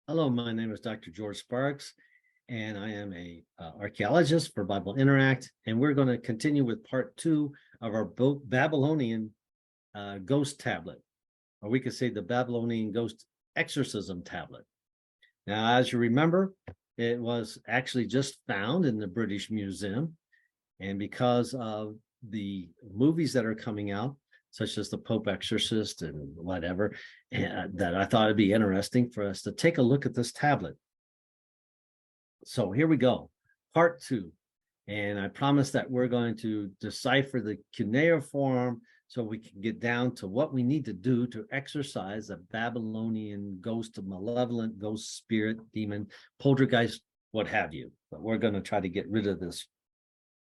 Hello, my name is Dr. George Sparks, and I am a archaeologist for Bible Interact, and we're going to continue with part 2 of our Babylonian ghost tablet, or we could say the Babylonian ghost exorcism tablet. Now, as you remember, it was actually just found in the British Museum, and because of the movies that are coming out, such as the Pope Exorcist and whatever, that I thought it'd be interesting for us to take a look at this tablet. So here we go, part 2. And I promise that we're going to decipher the cuneiform so we can get down to what we need to do to exorcise a Babylonian ghost, a malevolent ghost, spirit, demon, poltergeist, what have you. But we're going to try to get rid of this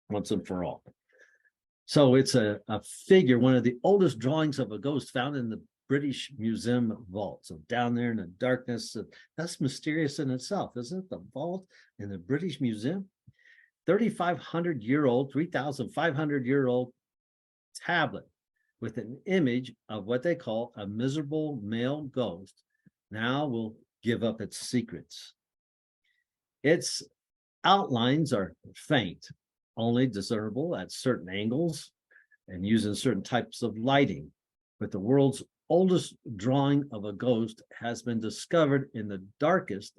once and for all. So it's a figure, one of the oldest drawings of a ghost found in the British Museum vault. So down there in the darkness, that's mysterious in itself, isn't it? The vault in the British Museum, 3,500-year-old, 3,500-year-old tablet with an image of what they call a miserable male ghost. Now will give up its secrets. Its outlines are faint, only discernible at certain angles and using certain types of lighting. But the world's oldest drawing of a ghost has been discovered in the darkest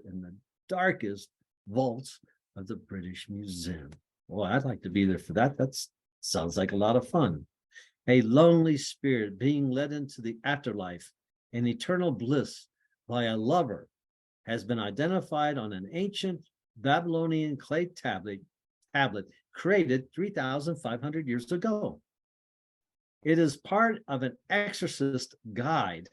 vaults of the British Museum. Well, I'd like to be there for that. That sounds like a lot of fun. A lonely spirit being led into the afterlife and eternal bliss by a lover has been identified on an ancient Babylonian clay tablet created 3,500 years ago. It is part of an exorcist guide.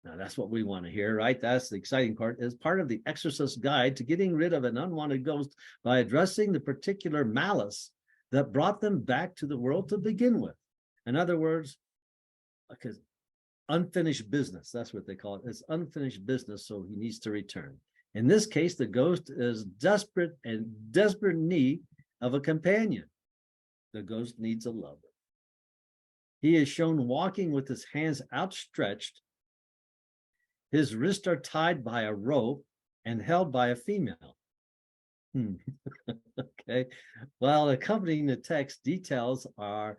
Now, that's what we want to hear, right? That's the exciting part. Is part of the exorcist guide to getting rid of an unwanted ghost by addressing the particular malice that brought them back to the world to begin with. In other words, because unfinished business, that's what they call it. It's unfinished business, so he needs to return. In this case, the ghost is desperate need of a companion. The ghost needs a lover. He is shown walking with his hands outstretched. His wrists are tied by a rope and held by a female. Okay. Well, accompanying the text details are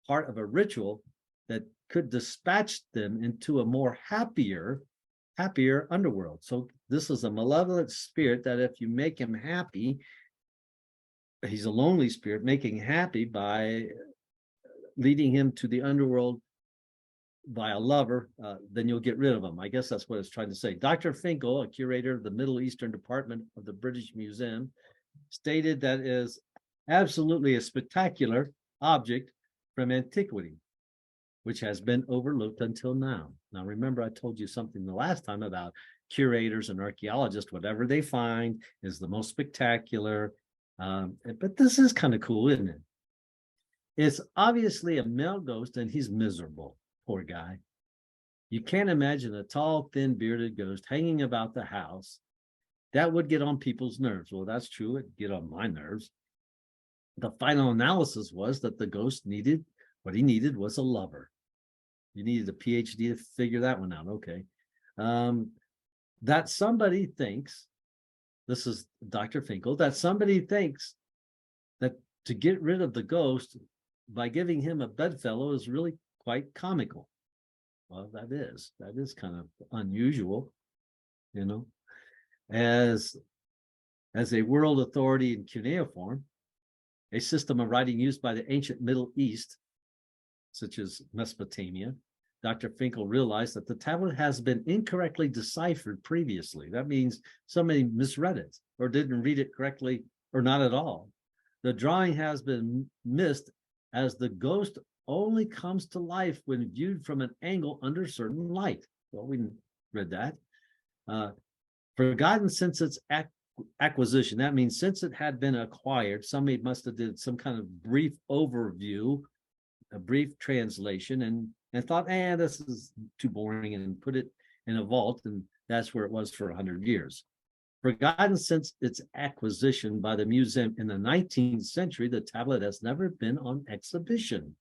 part of a ritual that could dispatch them into a more happier underworld. So this is a malevolent spirit that if you make him happy, he's a lonely spirit, making happy by leading him to the underworld by a lover, then you'll get rid of him. I guess that's what it's trying to say. Dr. Finkel, a curator of the Middle Eastern Department of the British Museum, stated that is absolutely a spectacular object from antiquity, which has been overlooked until now. Now, remember, I told you something the last time about curators and archaeologists, whatever they find is the most spectacular. But this is kind of cool, isn't it? It's obviously a male ghost, and he's miserable. Poor guy. You can't imagine a tall, thin, bearded ghost hanging about the house. That would get on people's nerves. Well, that's true. It'd get on my nerves. The final analysis was that the ghost needed, what he needed was a lover. You needed a PhD to figure that one out. Okay. That somebody thinks, this is Dr. Finkel, that somebody thinks that to get rid of the ghost by giving him a bedfellow is really quite comical. Well, that is kind of unusual, you know. As a world authority in cuneiform, a system of writing used by the ancient Middle East, such as Mesopotamia, Dr. Finkel realized that the tablet has been incorrectly deciphered previously. That means somebody misread it or didn't read it correctly or not at all. The drawing has been missed as the ghost only comes to life when viewed from an angle under certain light. Well, we read that. Forgotten since its acquisition. That means since it had been acquired, somebody must have did some kind of brief overview, a brief translation, and thought, this is too boring, and put it in a vault, and that's where it was for 100 years. Forgotten since its acquisition by the museum in the 19th century, the tablet has never been on exhibition.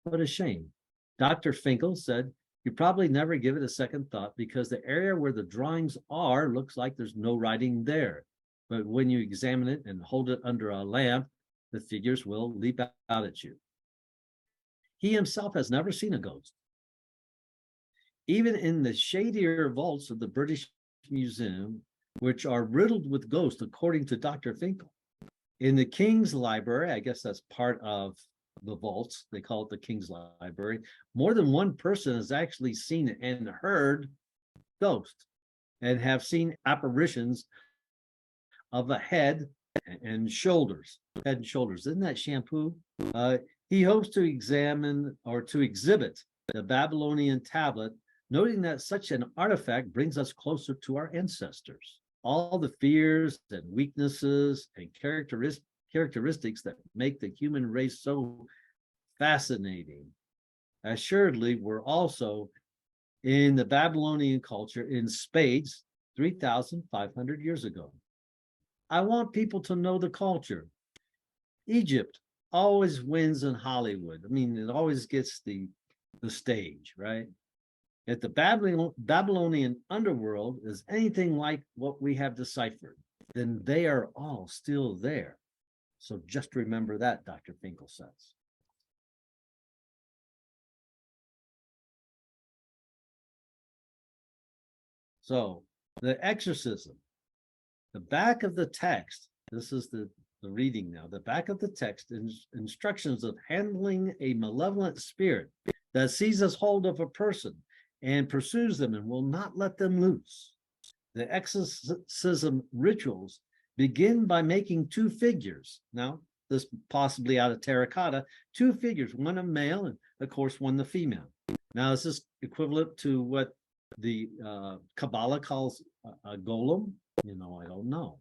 What a shame. Dr. Finkel said You probably never give it a second thought because the area where the drawings are looks like there's no writing there. But when you examine it and hold it under a lamp, the figures will leap out at you. He himself has never seen a ghost. Even in the shadier vaults of the British Museum, which are riddled with ghosts, according to Dr. Finkel. In the King's Library, I guess that's part of the vaults, they call it the King's Library, more than one person has actually seen and heard ghosts and have seen apparitions of a head and shoulders. Head and shoulders. Isn't that shampoo? He hopes to examine or to exhibit the Babylonian tablet, noting that such an artifact brings us closer to our ancestors. All the fears and weaknesses and characteristics that make the human race so fascinating, assuredly were also in the Babylonian culture in spades 3,500 years ago. I want people to know the culture. Egypt always wins in Hollywood. I mean, it always gets the stage, right? If the Babylonian underworld is anything like what we have deciphered, then they are all still there. So just remember that, Dr. Finkel says. So the exorcism, the back of the text, this is the reading now, the back of the text is instructions of handling a malevolent spirit that seizes hold of a person and pursues them and will not let them loose. The exorcism rituals begin by making two figures. Now, this possibly out of terracotta, two figures, one a male and of course one the female. Now, is this equivalent to what the Kabbalah calls a golem? You know, I don't know.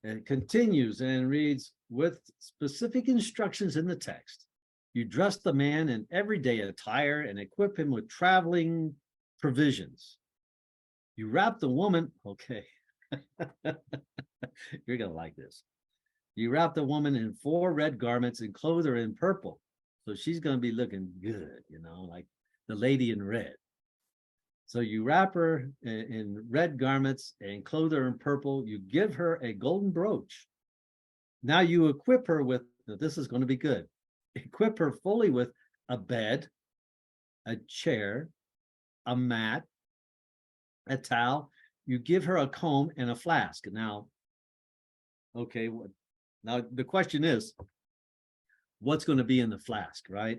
And it continues and reads, with specific instructions in the text, you dress the man in everyday attire and equip him with traveling provisions. You wrap the woman, okay, you're gonna like this. You wrap the woman in 4 red garments and clothe her in purple. So she's gonna be looking good, you know, like the lady in red. So you wrap her in red garments and clothe her in purple. You give her a golden brooch. Now you equip her with, this is going to be good, equip her fully with a bed, a chair, a mat, a towel. You give her a comb and a flask. Now, okay, now the question is, what's going to be in the flask, right?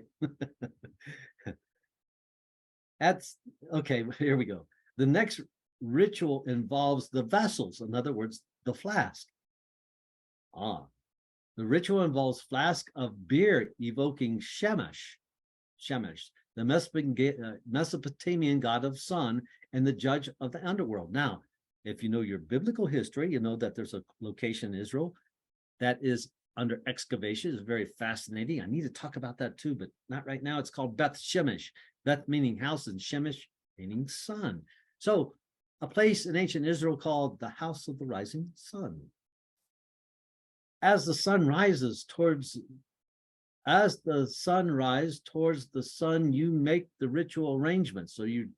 That's okay. Here we go. The next ritual involves the vessels, in other words, the flask. The ritual involves flask of beer evoking Shemesh, the Mesopotamian god of sun and the judge of the underworld. Now, if you know your biblical history, you know that there's a location in Israel that is under excavation. It's very fascinating. I need to talk about that too, but not right now. It's called Beth Shemesh. Beth meaning house and Shemesh meaning sun. So a place in ancient Israel called the house of the rising sun. As the sun rises towards the sun, you make the ritual arrangements. So you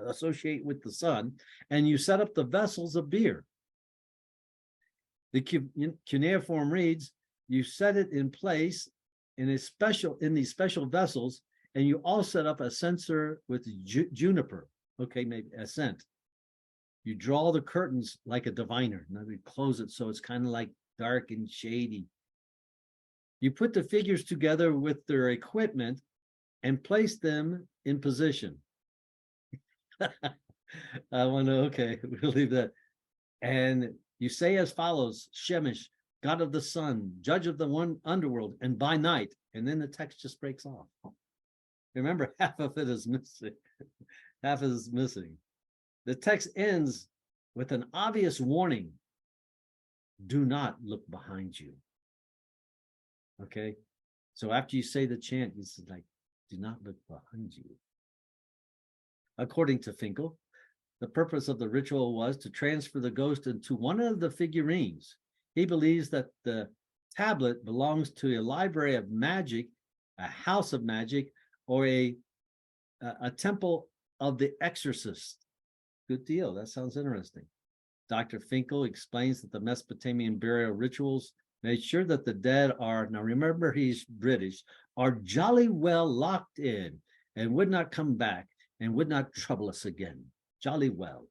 associate with the sun and you set up the vessels of beer. The cuneiform reads, you set it in place in these special vessels, and you all set up a censer with juniper. Okay, maybe a scent. You draw the curtains like a diviner. Now we close it so it's kind of like dark and shady. You put the figures together with their equipment and place them in position. I want to, okay, we'll leave that. And you say as follows, Shemesh, god of the sun, judge of the one underworld, and by night, and then the text just breaks off. Remember, half of it is missing. Half is missing. The text ends with an obvious warning. Do not look behind you. Okay? So after you say the chant, it's like, do not look behind you. According to Finkel, the purpose of the ritual was to transfer the ghost into one of the figurines. He believes that the tablet belongs to a library of magic, a house of magic, or a a temple of the Exorcist. Good deal. That sounds interesting. Dr. Finkel explains that the Mesopotamian burial rituals made sure that the dead are, now remember he's British, are jolly well locked in and would not come back and would not trouble us again. Jolly well.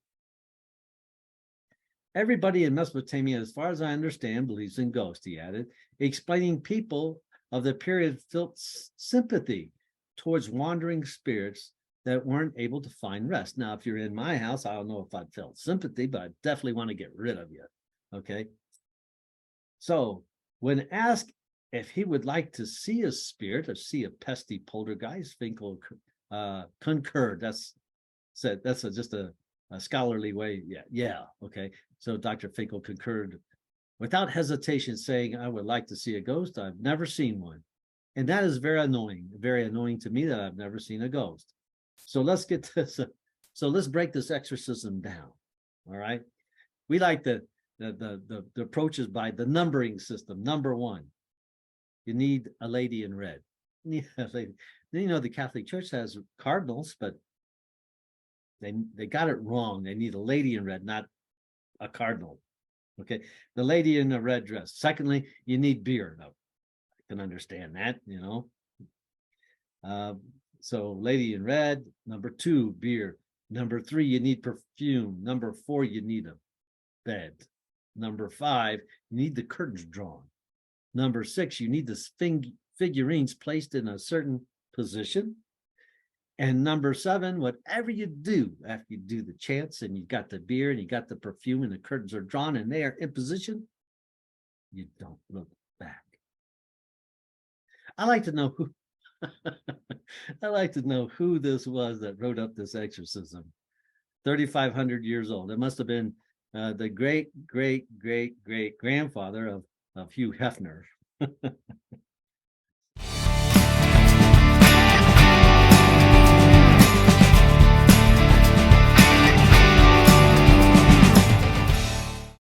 Everybody in Mesopotamia, as far as I understand, believes in ghosts, he added, explaining people of the period felt sympathy towards wandering spirits that weren't able to find rest. Now, if you're in my house, I don't know if I'd felt sympathy, but I definitely want to get rid of you. Okay. So when asked if he would like to see a spirit or see a pesky poltergeist, Finkel concurred. That's just a scholarly way. Yeah. Okay. So Dr. Finkel concurred without hesitation, saying, I would like to see a ghost. I've never seen one. And that is very annoying to me that I've never seen a ghost. So let's get this. So let's break this exorcism down. All right. We like the approaches by the numbering system. Number one, you need a lady in red. You know, the Catholic Church has cardinals, but they got it wrong. They need a lady in red, not a cardinal. Okay, the lady in the red dress. Secondly, you need beer. Now, I can understand that, you know. So lady in red. Number two, beer. Number three, you need perfume. Number four, you need a bed. Number five, you need the curtains drawn. Number six, you need the figurines placed in a certain position. And number seven, whatever you do after you do the chants and you got the beer and you got the perfume and the curtains are drawn and they are in position, you don't look back. I like to know who I like to know who this was that wrote up this exorcism. 3,500 years old. It must have been the great grandfather of Hugh Hefner.